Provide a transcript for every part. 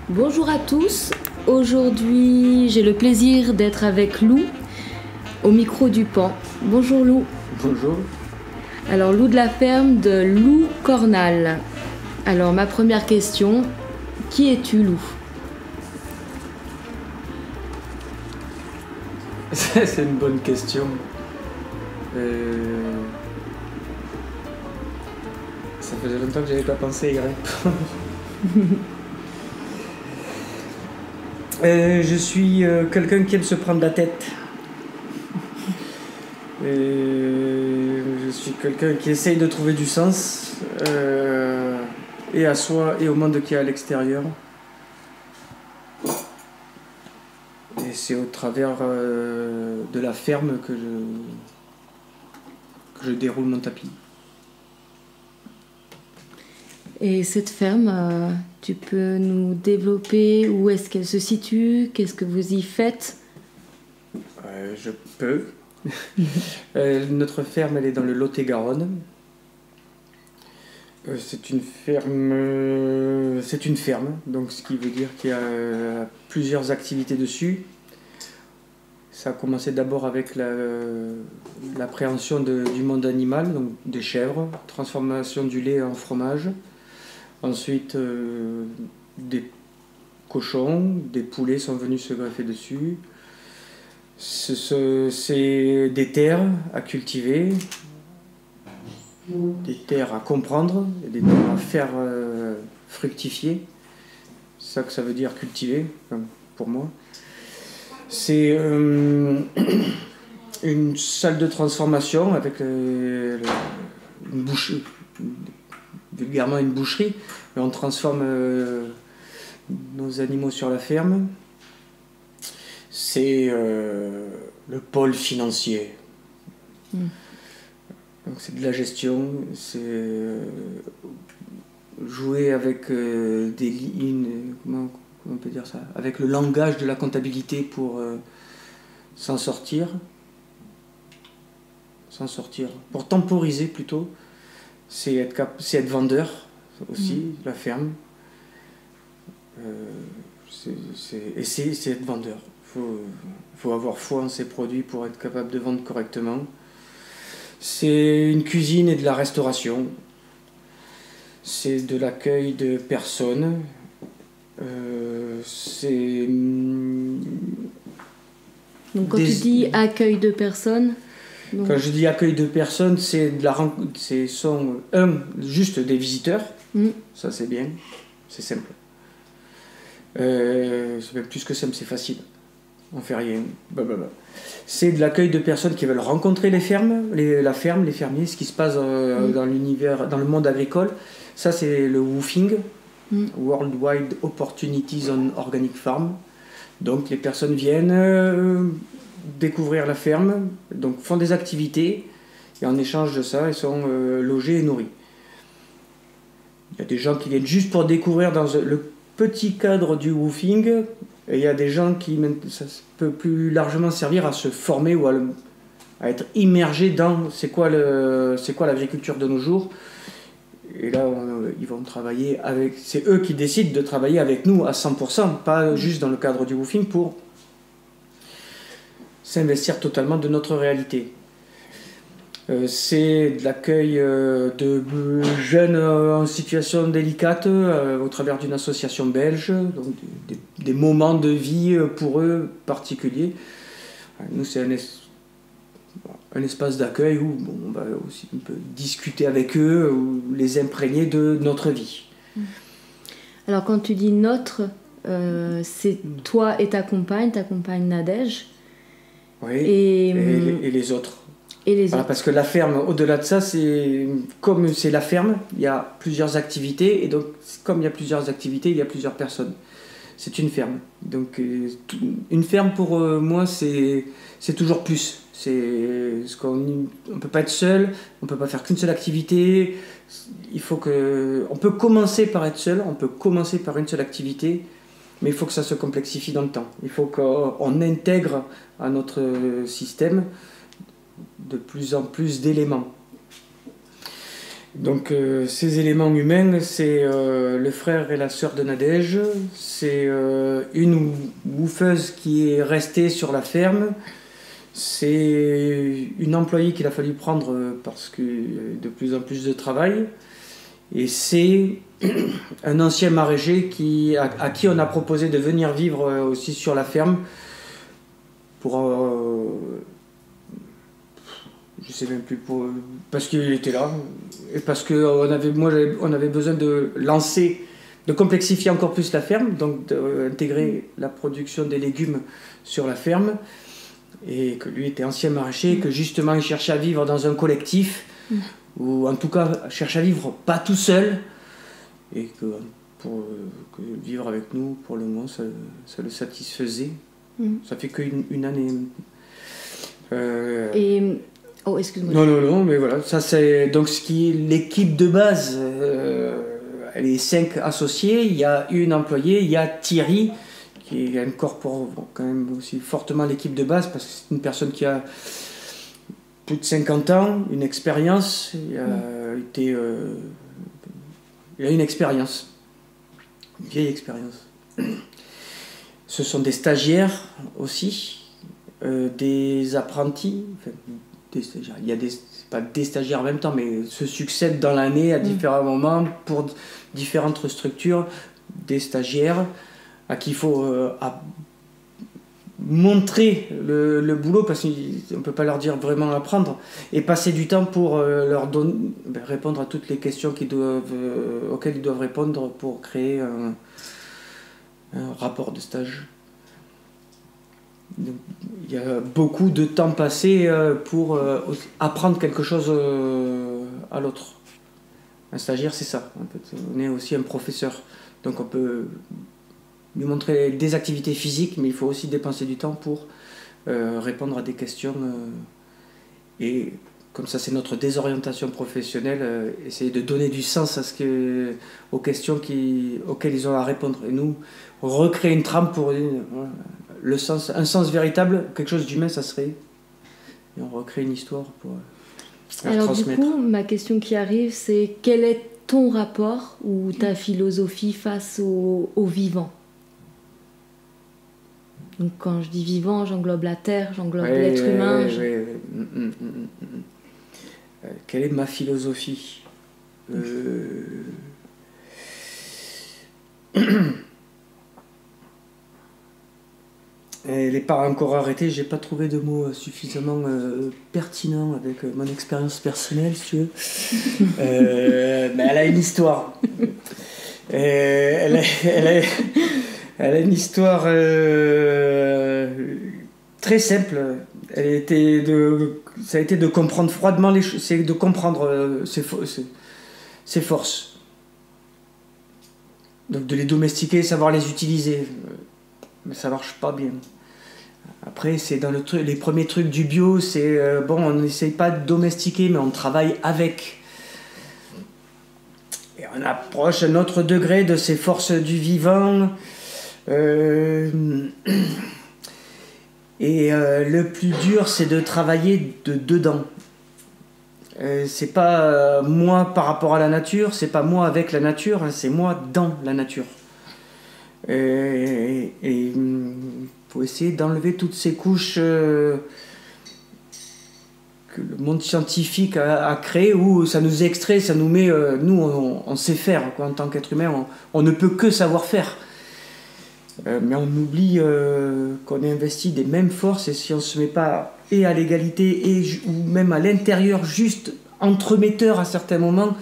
Bonjour à tous, aujourd'hui j'ai le plaisir d'être avec Lou au micro du Pan. Bonjour Lou. Bonjour. Alors Lou de la ferme de Lou Cornal. Alors ma première question, qui es-tu Lou? C'est une bonne question. Ça faisait longtemps que j'avais pas pensé à y répondre. Je suis quelqu'un qui aime se prendre la tête. Je suis quelqu'un qui essaye de trouver du sens, et à soi et au monde qui est à l'extérieur. Et c'est au travers de la ferme que je déroule mon tapis. Et cette ferme, tu peux nous développer où est-ce qu'elle se situe? Qu'est-ce que vous y faites? Je peux. Notre ferme, elle est dans le Lot-et-Garonne. C'est une ferme, donc ce qui veut dire qu'il y a plusieurs activités dessus. Ça a commencé d'abord avec l'appréhension du monde animal, donc des chèvres, transformation du lait en fromage. Ensuite, des cochons, des poulets sont venus se greffer dessus. C'est des terres à cultiver, des terres à comprendre, et des terres à faire fructifier. C'est ça que ça veut dire cultiver, pour moi. C'est une salle de transformation avec une boucherie, vulgairement une boucherie, et on transforme nos animaux sur la ferme. C'est le pôle financier. Donc c'est de la gestion, c'est jouer avec des lignes, comment on peut dire ça, avec le langage de la comptabilité pour s'en sortir, pour temporiser plutôt. C'est être vendeur aussi, la ferme. C'est être vendeur. Il faut avoir foi en ses produits pour être capable de vendre correctement. C'est une cuisine et de la restauration. C'est de l'accueil de personnes. Donc quand tu dis accueil de personnes... Donc... Quand je dis accueil de personnes, c'est juste des visiteurs. Ça c'est bien, c'est simple. C'est même plus que simple, c'est facile. On fait rien. C'est de l'accueil de personnes qui veulent rencontrer la ferme, les fermiers, ce qui se passe dans l'univers, dans le monde agricole. Ça c'est le WWOOFing, Worldwide Opportunities on Organic Farm. Donc les personnes viennent découvrir la ferme, donc font des activités, et en échange de ça, ils sont logés et nourris. Il y a des gens qui viennent juste pour découvrir dans le petit cadre du WWOOFing, et il y a des gens qui, ça peut plus largement servir à se former ou à être immergé dans c'est quoi l'agriculture de nos jours. Et là, ils vont travailler avec... C'est eux qui décident de travailler avec nous à 100%, pas juste dans le cadre du WWOOFing, pour s'investir totalement de notre réalité. C'est de l'accueil de jeunes en situation délicate au travers d'une association belge, donc des moments de vie pour eux particuliers. Nous, c'est un espace d'accueil où on va aussi un peu discuter avec eux, ou les imprégner de notre vie. Alors quand tu dis notre, c'est toi et ta compagne Nadège. Oui, et les autres. Voilà, parce que la ferme, au-delà de ça, comme c'est la ferme, il y a plusieurs activités, et donc comme il y a plusieurs activités, il y a plusieurs personnes. C'est une ferme. Donc une ferme pour moi, c'est toujours plus. On ne peut pas être seul, on ne peut pas faire qu'une seule activité. On peut commencer par être seul, on peut commencer par une seule activité, mais il faut que ça se complexifie dans le temps. Il faut qu'on intègre à notre système de plus en plus d'éléments. Donc ces éléments humains, c'est le frère et la sœur de Nadège, c'est une bouffeuse qui est restée sur la ferme, c'est une employée qu'il a fallu prendre parce qu'il y a de plus en plus de travail, et c'est un ancien maraîcher à qui on a proposé de venir vivre aussi sur la ferme pour... je sais même plus, parce qu'il était là, et parce qu'on avait besoin de lancer, de complexifier encore plus la ferme, donc d'intégrer la production des légumes sur la ferme, et que lui était ancien maraîcher, et que justement il cherchait à vivre dans un collectif, ou en tout cas cherche à vivre pas tout seul, et que vivre avec nous, pour le moment, ça le satisfaisait. Ça fait qu'une année. Oh, excuse-moi. Non, mais voilà, ça c'est donc l'équipe de base. Elle est 5 associés, il y a une employée, il y a Thierry qui incorpore quand même aussi fortement l'équipe de base parce que c'est une personne qui a plus de 50 ans, une expérience, il a une expérience, une vieille expérience. Ce sont des stagiaires aussi, des apprentis, enfin, des stagiaires. Il y a pas des stagiaires en même temps, mais se succèdent dans l'année à différents moments pour différentes structures, des stagiaires à qui il faut montrer le boulot parce qu'on ne peut pas leur dire vraiment apprendre et passer du temps pour leur répondre à toutes les questions auxquelles ils doivent répondre pour créer un rapport de stage. Donc, il y a beaucoup de temps passé pour apprendre quelque chose à l'autre. Un stagiaire, c'est ça. En fait, on est aussi un professeur. Donc on peut lui montrer des activités physiques, mais il faut aussi dépenser du temps pour répondre à des questions. Et comme ça, c'est notre désorientation professionnelle, essayer de donner du sens aux questions auxquelles ils ont à répondre. Et nous, recréer une trame pour un sens véritable, quelque chose d'humain, ça serait. Et on recrée une histoire pour Alors transmettre. du coup, ma question qui arrive, c'est quel est ton rapport ou ta philosophie face au vivant? Donc quand je dis vivant, j'englobe la terre, j'englobe l'être humain. Quelle est ma philosophie? Elle n'est pas encore arrêtée, j'ai pas trouvé de mots suffisamment pertinents avec mon expérience personnelle, si tu veux. Mais elle a une histoire. Elle a une histoire très simple. Ça a été de comprendre froidement les choses, c'est de comprendre ses forces. Donc de les domestiquer, savoir les utiliser. Mais ça marche pas bien. Après, c'est dans les premiers trucs du bio, c'est on n'essaye pas de domestiquer, mais on travaille avec. Et on approche un autre degré de ces forces du vivant. Et le plus dur, c'est de travailler dedans. C'est pas moi par rapport à la nature, c'est pas moi avec la nature, hein, c'est moi dans la nature. Et faut essayer d'enlever toutes ces couches que le monde scientifique a créées, où ça nous extrait, ça nous met... nous, on sait faire, quoi, en tant qu'être humain, on ne peut que savoir faire. Mais on oublie qu'on est investi des mêmes forces, et si on ne se met pas et à l'égalité, ou même à l'intérieur, juste entremetteur à certains moments,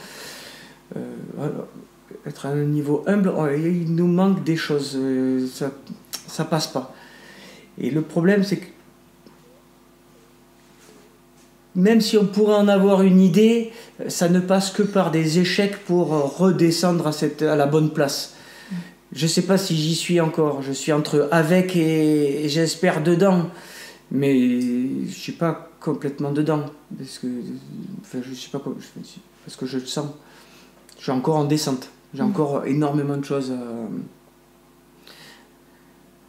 voilà, être à un niveau humble, il nous manque des choses, ça passe pas. Et le problème, c'est que même si on pourrait en avoir une idée, ça ne passe que par des échecs pour redescendre à la bonne place. Je ne sais pas si j'y suis encore, je suis entre avec et j'espère dedans, mais je ne suis pas complètement dedans, parce que je le sens. Je suis encore en descente, j'ai encore énormément de choses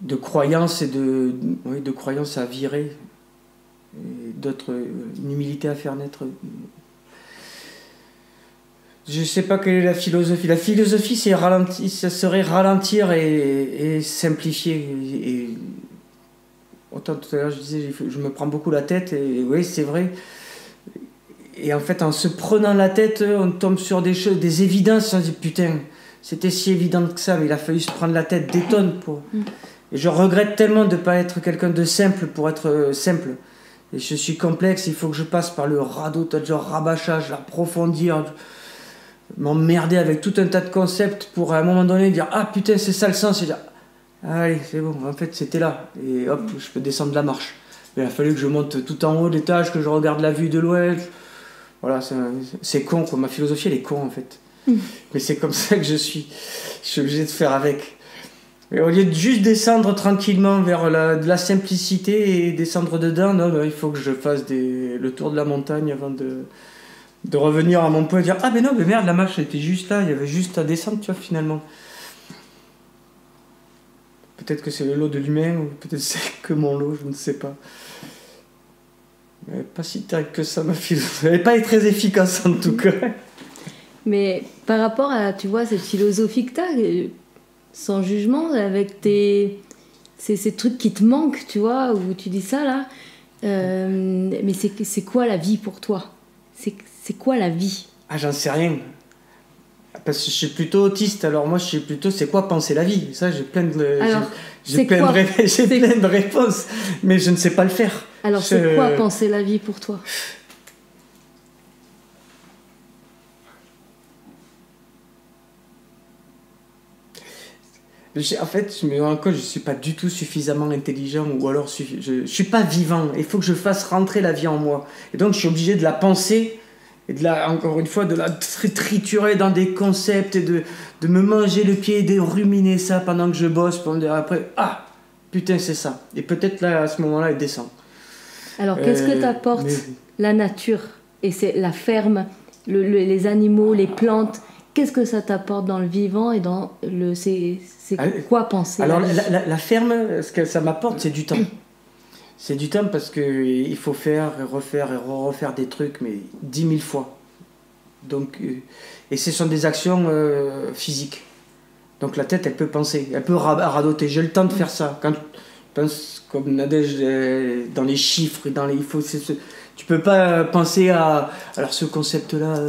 de croyances de croyances à virer, et une humilité à faire naître. Je sais pas quelle est la philosophie. La philosophie, ça serait ralentir et simplifier. Et autant tout à l'heure, je disais, je me prends beaucoup la tête, et oui, c'est vrai. Et en fait, en se prenant la tête, on tombe sur des choses, des évidences. On se dit, putain, c'était si évident que ça, mais il a fallu se prendre la tête des tonnes pour. Et je regrette tellement de ne pas être quelqu'un de simple pour être simple. Et je suis complexe, il faut que je passe par le radeau, genre rabâchage, approfondir, m'emmerder avec tout un tas de concepts pour à un moment donné dire ah putain c'est ça le sens, et dire allez c'est bon, en fait c'était là, et hop je peux descendre la marche. Mais il a fallu que je monte tout en haut l'étage, que je regarde la vue de l'ouest. Voilà, c'est con quoi, ma philosophie elle est con en fait. Mais c'est comme ça que je suis obligé de faire avec. Et au lieu de juste descendre tranquillement vers de la simplicité et descendre dedans, non, il faut que je fasse le tour de la montagne avant de revenir à mon point et dire ah mais non mais merde, la marche était juste là, il y avait juste à descendre, tu vois, finalement. Peut-être que c'est le lot de l'humain, ou peut-être c'est que mon lot, je ne sais pas. Mais pas si terrible que ça, ma philosophie. Elle n'est pas très efficace en tout cas. Mais par rapport à, tu vois, cette philosophie que tu as, sans jugement, avec ces trucs qui te manquent, tu vois, où tu dis ça là, mais c'est quoi la vie pour toi? C'est quoi la vie? Ah, j'en sais rien. Parce que je suis plutôt autiste, alors moi je suis plutôt c'est quoi penser la vie? Ça, j'ai plein de réponses, mais je ne sais pas le faire. Alors c'est quoi penser la vie pour toi? En fait, je me rends compte que je ne suis pas du tout suffisamment intelligent, ou alors je ne suis pas vivant. Il faut que je fasse rentrer la vie en moi. Et donc je suis obligé de la penser, et encore une fois, de la triturer dans des concepts, et de me manger le pied et de ruminer ça pendant que je bosse, pour me dire après, ah, putain, c'est ça. Et peut-être là, à ce moment-là, il descend. Alors, qu'est-ce que t'apporte la nature? Et c'est la ferme, les animaux, les plantes. Qu'est-ce que ça t'apporte dans le vivant et dans le... C'est quoi penser? Alors, la ferme, ce que ça m'apporte, c'est du temps. C'est du temps parce qu'il faut faire et refaire des trucs, mais 10 000 fois. Donc, et ce sont des actions physiques. Donc la tête, elle peut penser, elle peut radoter. J'ai le temps de faire ça. Quand tu penses comme Nadège dans les chiffres, tu peux pas penser à... Alors ce concept-là,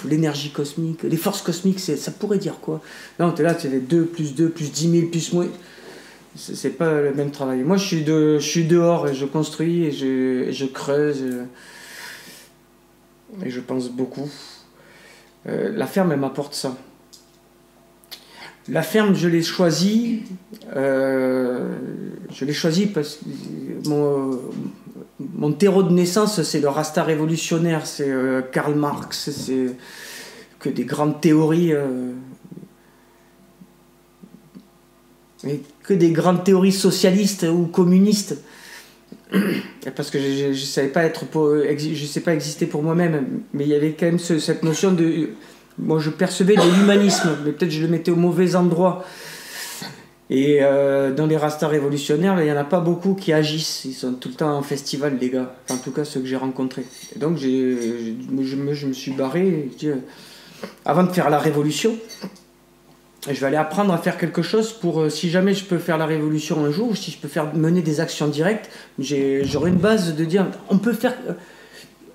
l'énergie cosmique, les forces cosmiques, ça pourrait dire quoi? Non, tu es là, tu fais 2 plus 2 plus 10 000 plus moins... C'est pas le même travail. Moi, je suis dehors et je construis et je creuse et je pense beaucoup. La ferme, elle m'apporte ça. La ferme, je l'ai choisie. Parce que mon terreau de naissance, c'est le Rasta révolutionnaire, c'est Karl Marx, c'est que des grandes théories. Mais que des grandes théories socialistes ou communistes, parce que je savais pas je sais pas exister pour moi-même, mais il y avait quand même cette notion de... Moi, je percevais de l'humanisme, mais peut-être je le mettais au mauvais endroit. Et dans les Rastas révolutionnaires, il n'y en a pas beaucoup qui agissent. Ils sont tout le temps en festival, les gars. Enfin, en tout cas, ceux que j'ai rencontrés. Et donc, je me suis barré. Avant de faire la révolution, je vais aller apprendre à faire quelque chose pour, si jamais je peux faire la révolution un jour, ou si je peux mener des actions directes, j'aurai une base de dire, on peut faire...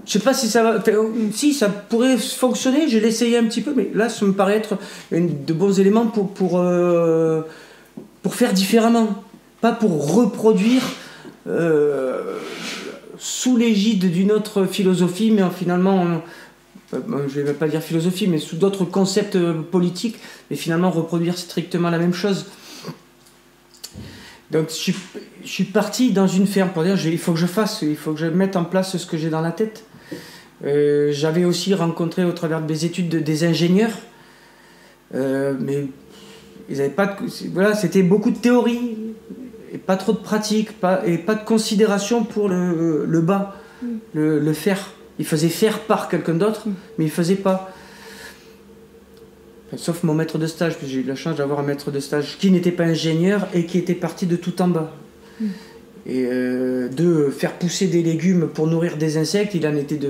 Je sais pas si ça va... Si, ça pourrait fonctionner, je vais l'essayer un petit peu, mais là, ça me paraît être de bons éléments pour faire différemment. Pas pour reproduire sous l'égide d'une autre philosophie, mais finalement... je ne vais pas dire philosophie, mais sous d'autres concepts politiques, mais finalement reproduire strictement la même chose. Donc je suis parti dans une ferme pour dire il faut que je mette en place ce que j'ai dans la tête. J'avais aussi rencontré au travers de mes études des ingénieurs, mais ils n'avaient pas voilà, c'était beaucoup de théorie et pas trop de pratique, et pas de considération pour le bas, le faire. Il faisait faire par quelqu'un d'autre, mais il ne faisait pas. Enfin, sauf mon maître de stage, parce que j'ai eu la chance d'avoir un maître de stage qui n'était pas ingénieur et qui était parti de tout en bas. Et de faire pousser des légumes pour nourrir des insectes, il en était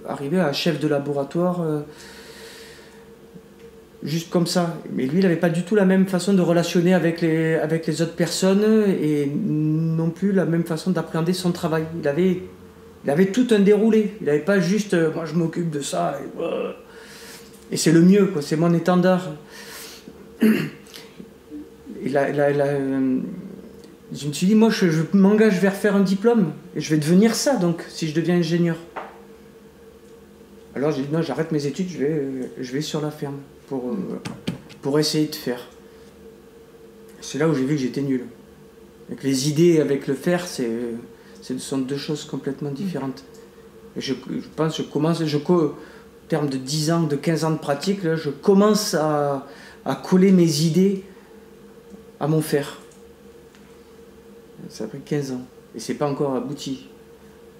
arrivé à chef de laboratoire juste comme ça. Mais lui, il n'avait pas du tout la même façon de relationner avec les autres personnes et non plus la même façon d'appréhender son travail. Il avait tout un déroulé. Il n'avait pas juste moi je m'occupe de ça et c'est le mieux, quoi. C'est mon étendard. Je me suis dit, moi je m'engage vers faire un diplôme et je vais devenir ça, donc si je deviens ingénieur. Alors j'ai dit non, j'arrête mes études, je vais sur la ferme pour essayer de faire. C'est là où j'ai vu que j'étais nul. Avec les idées, avec le faire, ce sont deux choses complètement différentes. Et je pense, en termes de 10 ans, de 15 ans de pratique, là, je commence à coller mes idées à mon faire. Ça a pris 15 ans. Et c'est pas encore abouti.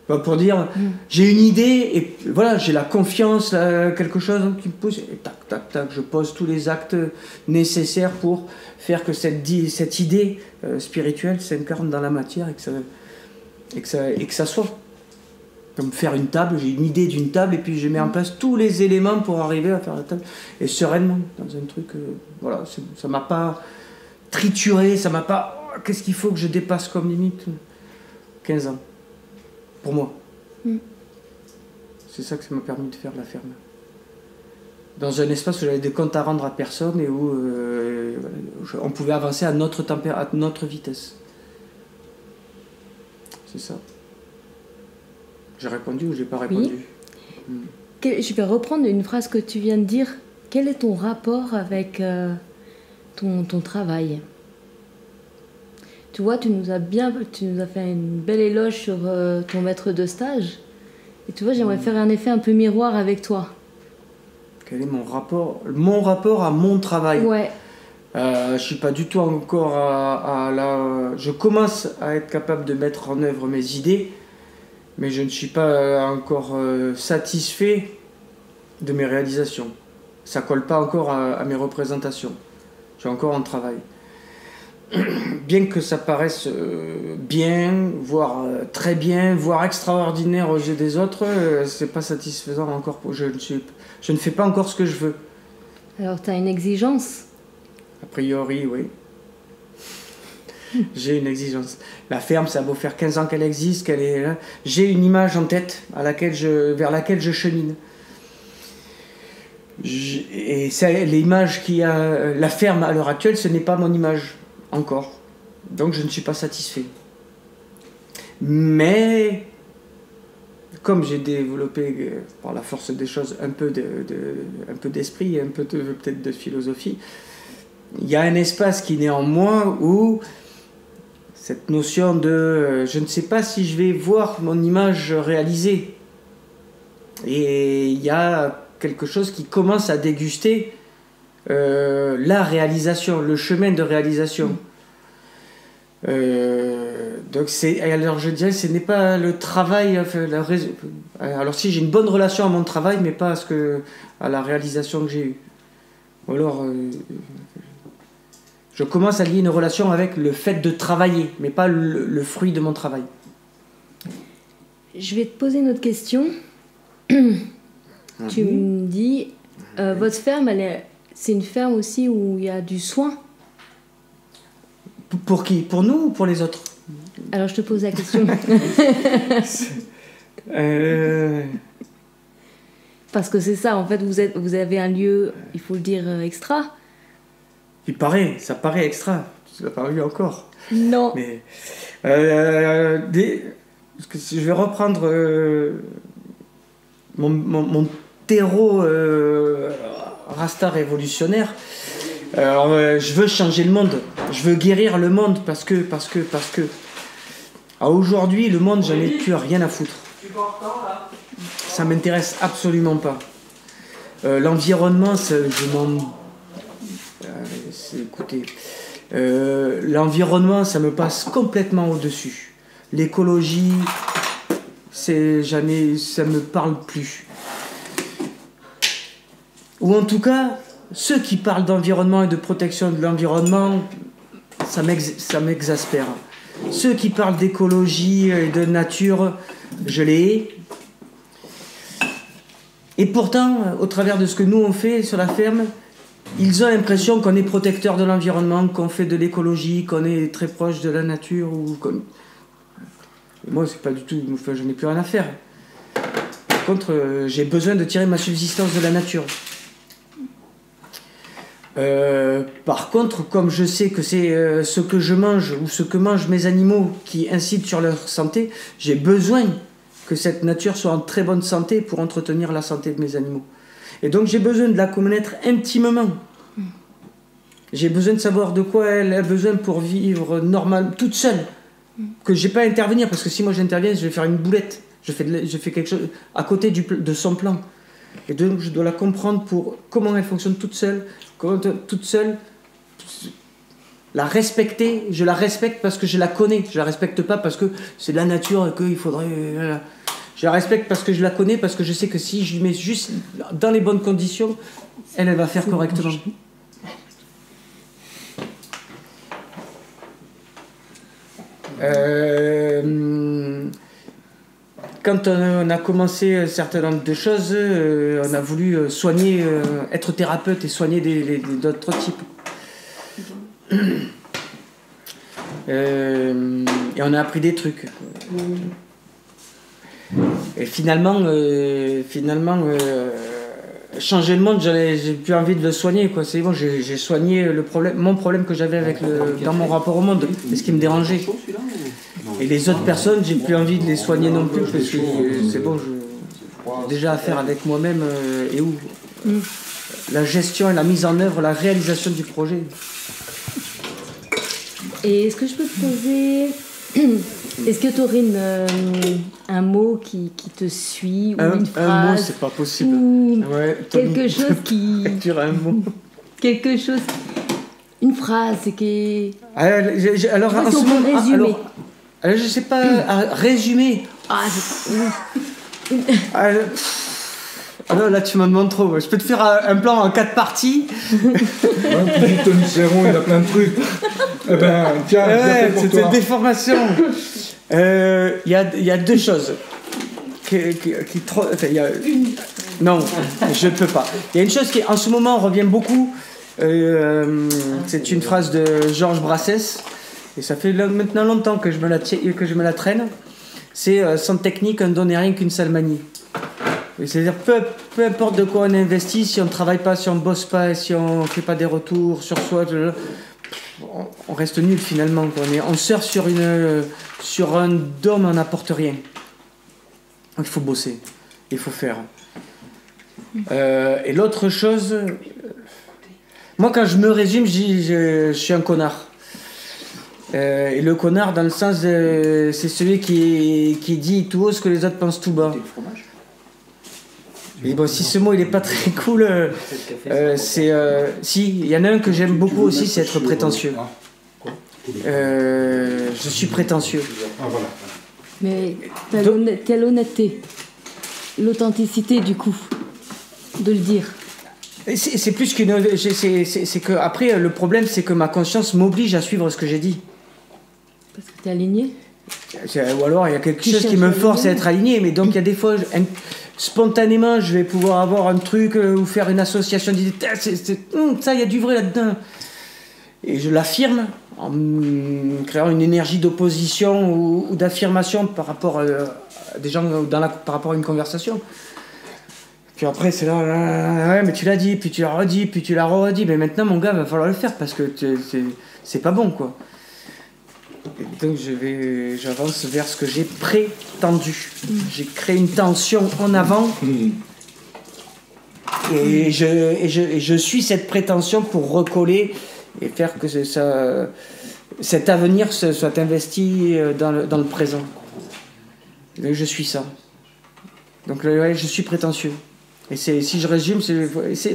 Bah, pour dire, j'ai une idée, et voilà, j'ai la confiance, quelque chose qui me pousse, et tac, tac, tac, je pose tous les actes nécessaires pour faire que cette idée spirituelle s'incarne dans la matière et que ça soit. Comme faire une table, j'ai une idée d'une table, et puis je mets en place tous les éléments pour arriver à faire la table, et sereinement, dans un truc, voilà, ça m'a pas trituré, ça m'a pas, qu'est-ce qu'il faut que je dépasse comme limite? 15 ans. Pour moi. C'est ça que ça m'a permis de faire la ferme. Dans un espace où j'avais des comptes à rendre à personne et où on pouvait avancer à notre vitesse. C'est ça. J'ai répondu ou j'ai pas répondu? Je vais reprendre une phrase que tu viens de dire. Quel est ton rapport avec ton travail? Tu vois, tu nous as fait une belle éloge sur ton maître de stage. Et tu vois, j'aimerais faire un effet un peu miroir avec toi. Quel est mon rapport? Mon rapport à mon travail. Ouais. Je suis pas du tout encore je commence à être capable de mettre en œuvre mes idées, mais je ne suis pas encore satisfait de mes réalisations. Ça colle pas encore à mes représentations. Je suis encore en travail. Bien que ça paraisse bien, voire très bien, voire extraordinaire aux yeux des autres, c'est pas satisfaisant encore. Je ne fais pas encore ce que je veux. Alors tu as une exigence? A priori, oui. J'ai une exigence. La ferme, ça a beau faire 15 ans qu'elle existe, j'ai une image en tête vers laquelle je chemine. Et l'image qui a la ferme à l'heure actuelle, ce n'est pas mon image. Encore. Donc je ne suis pas satisfait. Mais comme j'ai développé par la force des choses un peu d'esprit et un peu peut-être de philosophie, il y a un espace qui naît en moi où cette notion de je ne sais pas si je vais voir mon image réalisée. Et il y a quelque chose qui commence à déguster la réalisation, le chemin de réalisation. Donc alors je dirais ce n'est pas le travail, alors si j'ai une bonne relation à mon travail, mais pas à la réalisation que j'ai eue. Ou alors je commence à lier une relation avec le fait de travailler, mais pas le fruit de mon travail. Je vais te poser une autre question. Tu me dis, votre ferme, c'est une ferme aussi où il y a du soin. Pour qui? Pour nous ou pour les autres? Alors je te pose la question. Parce que c'est ça, en fait, vous avez un lieu, il faut le dire, extra. Ça paraît extra. Tu l'as pas vu encore. Non. Mais parce que je vais reprendre mon terreau rasta révolutionnaire. Alors, je veux changer le monde, je veux guérir le monde parce que aujourd'hui le monde, j'en ai plus rien à foutre. Ça m'intéresse absolument pas. L'environnement, écoutez, l'environnement, ça me passe complètement au-dessus. L'écologie, ça me parle plus. Ou en tout cas, ceux qui parlent d'environnement et de protection de l'environnement, ça m'exaspère. Ceux qui parlent d'écologie et de nature, je les hais. Et pourtant, au travers de ce que nous on fait sur la ferme, ils ont l'impression qu'on est protecteur de l'environnement, qu'on fait de l'écologie, qu'on est très proche de la nature. Moi, c'est pas du tout. Enfin, je n'ai plus rien à faire. Par contre, j'ai besoin de tirer ma subsistance de la nature. Par contre, comme je sais que c'est ce que je mange ou ce que mangent mes animaux qui incite sur leur santé, j'ai besoin que cette nature soit en très bonne santé pour entretenir la santé de mes animaux. Et donc j'ai besoin de la connaître intimement. J'ai besoin de savoir de quoi elle a besoin pour vivre normalement, toute seule. Que j'ai pas à intervenir, parce que si moi j'interviens, je vais faire une boulette. Je fais quelque chose à côté de son plan. Et donc je dois la comprendre pour comment elle fonctionne toute seule. La respecter, je la respecte parce que je la connais. Je la respecte pas parce que c'est de la nature et qu'il faudrait... Je la respecte parce que je la connais, parce que je sais que si je lui mets juste dans les bonnes conditions, elle va faire correctement. Quand on a commencé un certain nombre de choses, on a voulu soigner, être thérapeute et soigner d'autres types. Et on a appris des trucs. Et finalement, changer le monde, j'ai plus envie de le soigner, quoi. C'est bon, j'ai soigné mon problème que j'avais dans mon rapport au monde, c'est ce qui me dérangeait. Et les autres personnes, j'ai plus envie de les soigner non plus, parce que c'est bon, j'ai déjà affaire avec moi-même et où la gestion et la mise en œuvre, la réalisation du projet. Et est-ce que je peux te poser... Est-ce que tu aurais un mot qui te suit ou une phrase? Un mot, c'est pas possible. Ou ouais, quelque chose qui... Tu dirais un mot. Quelque chose... Une phrase qui... Alors, en ce moment... Alors, je sais pas, à résumer. Alors là, tu m'en demandes trop. Je peux te faire un plan en 4 parties. Tony Serron, il a plein de trucs. Eh ben, tiens, c'était une déformation. Il y a 2 choses. Non, je ne peux pas. Il y a une chose qui, en ce moment, revient beaucoup. C'est une phrase de Georges Brassens. Et ça fait maintenant longtemps que je me la traîne. C'est sans technique, on ne donne rien qu'une seule manie. C'est-à-dire, peu importe de quoi on investit, si on ne travaille pas, si on ne bosse pas, si on ne fait pas des retours sur soi, on reste nul finalement. On surfe sur un dôme, on n'apporte rien. Il faut bosser, il faut faire. Et l'autre chose, moi quand je me résume, je suis un connard. Et le connard, dans le sens, c'est celui qui dit tout haut ce que les autres pensent tout bas. Et bon, si ce mot il est pas très cool, si, il y en a un que j'aime beaucoup aussi, c'est être prétentieux. Je suis prétentieux. Mais quelle honnêteté, l'authenticité du coup, de le dire. C'est plus qu'une... C'est que après, le problème, c'est que ma conscience m'oblige à suivre ce que j'ai dit. Parce que t'es aligné? Ou alors, il y a quelque chose qui me force à être aligné. Mais donc, il y a des fois, spontanément, je vais pouvoir avoir un truc ou faire une association d'idées. Ça, il y a du vrai là-dedans. Et je l'affirme en créant une énergie d'opposition ou d'affirmation par rapport à des gens, par rapport à une conversation. Puis après, c'est là, ouais, mais tu l'as dit, puis tu l'as redit, puis tu l'as redit. Mais maintenant, mon gars, il va falloir le faire parce que c'est pas bon, quoi. Et donc, j'avance vers ce que j'ai prétendu. J'ai créé une tension en avant. Et je suis cette prétention pour recoller et faire que cet avenir soit investi dans le présent. Et je suis ça. Donc, ouais, je suis prétentieux. Et si je résume,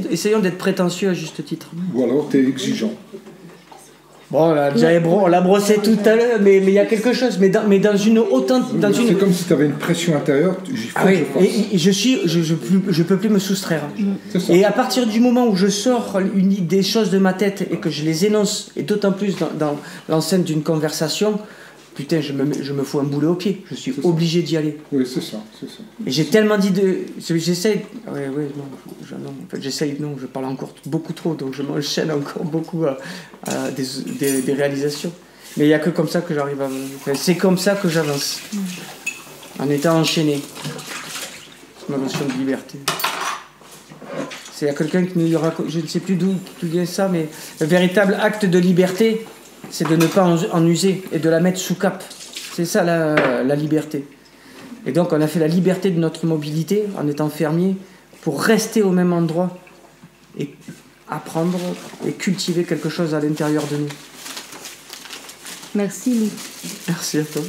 essayons d'être prétentieux à juste titre. Ou alors t'es exigeant. Bon, on l'a brossé tout à l'heure, mais il y a quelque chose. Mais dans une autant... C'est comme si tu avais une pression intérieure, je peux plus me soustraire. Et à partir du moment où je sors des choses de ma tête et que je les énonce, et d'autant plus dans l'enceinte d'une conversation, putain, je me fous un boulet au pied. Je suis obligé d'y aller. Oui, c'est ça, c'est ça. Et j'ai tellement dit de... J'essaye... Ouais, non, en fait, j'essaye, non, je parle encore beaucoup trop, donc je m'enchaîne encore beaucoup à des réalisations. Mais il n'y a que comme ça que j'arrive à... Enfin, c'est comme ça que j'avance. En étant enchaîné. C'est ma notion de liberté. Il y a quelqu'un qui nous raconte, je ne sais plus d'où vient ça, mais le véritable acte de liberté, c'est de ne pas en user et de la mettre sous cape. C'est ça la liberté. Et donc on a fait la liberté de notre mobilité en étant fermier pour rester au même endroit et apprendre et cultiver quelque chose à l'intérieur de nous. Merci Lou. Merci à toi.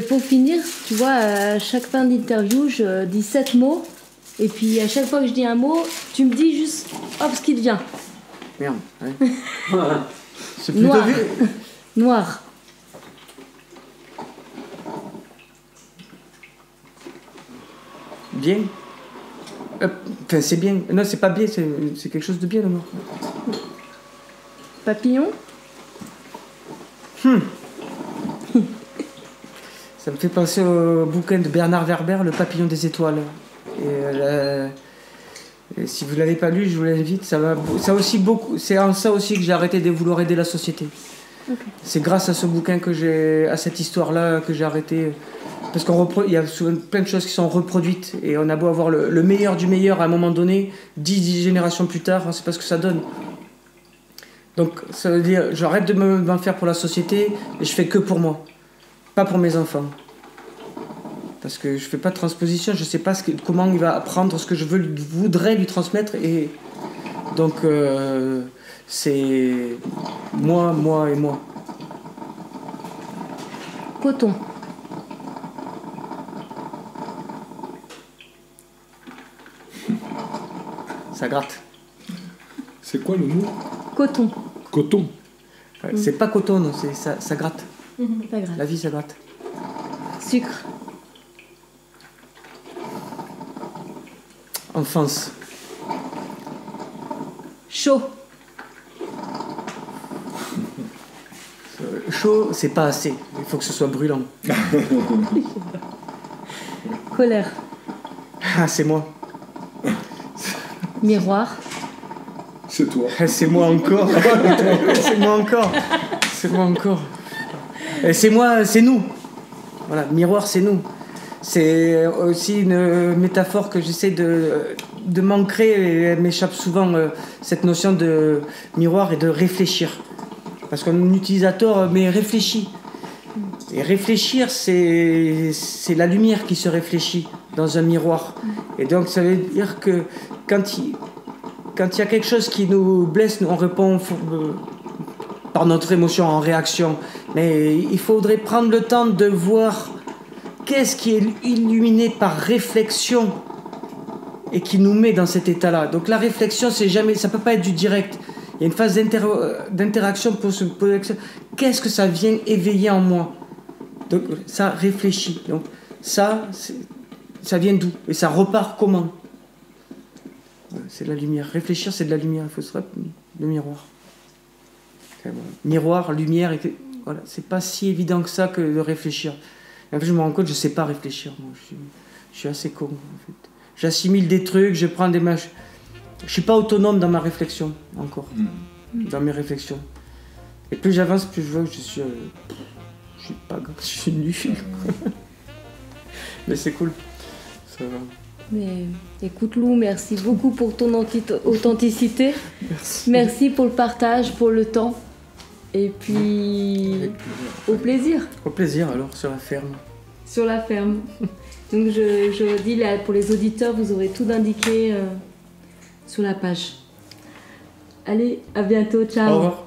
Pour finir, tu vois, à chaque fin d'interview, je dis 7 mots. Et puis à chaque fois que je dis un mot, tu me dis juste hop ce qui te vient. Merde. Ouais. C'est plutôt Noir. vu. Noir. Bien. Enfin, c'est bien. Non, c'est pas bien, c'est quelque chose de bien, le noir. Papillon. Ça me fait penser au bouquin de Bernard Werber, Le papillon des étoiles. Et si vous ne l'avez pas lu, je vous l'invite. C'est en ça aussi que j'ai arrêté de vouloir aider la société. Okay. C'est grâce à ce bouquin à cette histoire-là que j'ai arrêté. Parce qu'il y a souvent plein de choses qui sont reproduites. Et on a beau avoir le meilleur du meilleur à un moment donné, 10 générations plus tard, c'est pas ce que ça donne. Donc ça veut dire, j'arrête de m'en faire pour la société et je fais que pour moi. Pas pour mes enfants. Parce que je fais pas de transposition, je sais pas comment il va apprendre ce que je voudrais lui transmettre. Et donc c'est moi et moi. Coton. Ça gratte. C'est quoi le mot? Coton. Coton. Ouais, c'est pas coton, non, ça gratte. Ça gratte. La vie, ça gratte. Sucre. Enfance. Chaud. Chaud, c'est pas assez. Il faut que ce soit brûlant. Colère. Ah, c'est moi. Miroir. C'est toi. C'est moi encore. C'est moi encore. C'est moi encore. Et c'est moi, c'est nous. Voilà, miroir, c'est nous. C'est aussi une métaphore que j'essaie de m'ancrer, et elle m'échappe souvent, cette notion de miroir et de réfléchir. Parce qu'on utilise à tort, mais réfléchis. Et réfléchir, c'est la lumière qui se réfléchit dans un miroir. Et donc ça veut dire que quand il y a quelque chose qui nous blesse, on répond par notre émotion en réaction. Mais il faudrait prendre le temps de voir qu'est-ce qui est illuminé par réflexion et qui nous met dans cet état-là. Donc la réflexion, ça peut pas être du direct. Il y a une phase d'interaction pour se poser la question. Qu'est-ce que ça vient éveiller en moi? Donc ça réfléchit. Donc ça vient d'où? Et ça repart comment? C'est de la lumière. Réfléchir, c'est de la lumière. Il faut se rappeler le miroir. Miroir, lumière, voilà. C'est pas si évident que ça que de réfléchir. Et en fait, je me rends compte que je sais pas réfléchir. Moi. Je suis assez con, en fait. J'assimile des trucs, je prends des matchs. Je suis pas autonome dans ma réflexion, encore. Dans mes réflexions. Et plus j'avance, plus je vois que je suis nul. Mais c'est cool. Ça va. Mais écoute Lou, merci beaucoup pour ton authenticité. Merci pour le partage, pour le temps. Et puis au plaisir. Au plaisir alors, sur la ferme. Sur la ferme. Donc je dis là, pour les auditeurs, vous aurez tout indiqué sur la page. Allez, à bientôt, ciao. Au revoir.